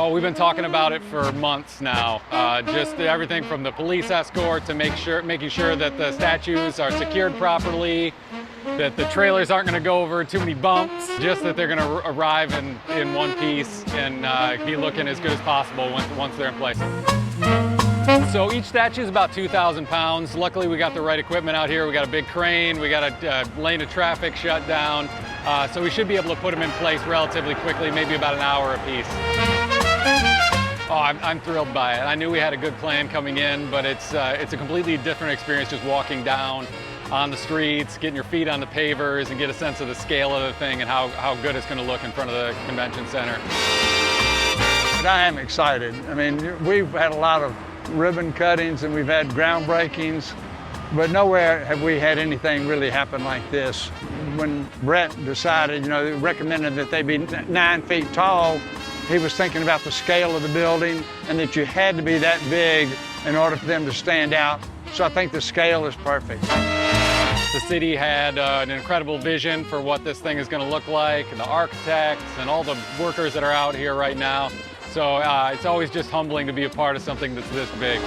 Oh, we've been talking about it for months now. Just everything from the police escort to making sure that the statues are secured properly, that the trailers aren't going to go over too many bumps, just that they're going to arrive in one piece and be looking as good as possible once they're in place. So each statue is about 2,000 pounds. Luckily, we got the right equipment out here. We got a big crane, we got a lane of traffic shut down. So we should be able to put them in place relatively quickly, maybe about an hour apiece. Oh, I'm thrilled by it. I knew we had a good plan coming in, but it's a completely different experience just walking down on the streets, getting your feet on the pavers and get a sense of the scale of the thing and how good it's going to look in front of the convention center. But I am excited. I mean, we've had a lot of ribbon cuttings and we've had groundbreakings, but nowhere have we had anything really happen like this. When Brett decided, recommended that they be 9 feet tall, he was thinking about the scale of the building and that you had to be that big in order for them to stand out. So I think the scale is perfect. The city had an incredible vision for what this thing is going to look like, and the architects and all the workers that are out here right now. So it's always just humbling to be a part of something that's this big.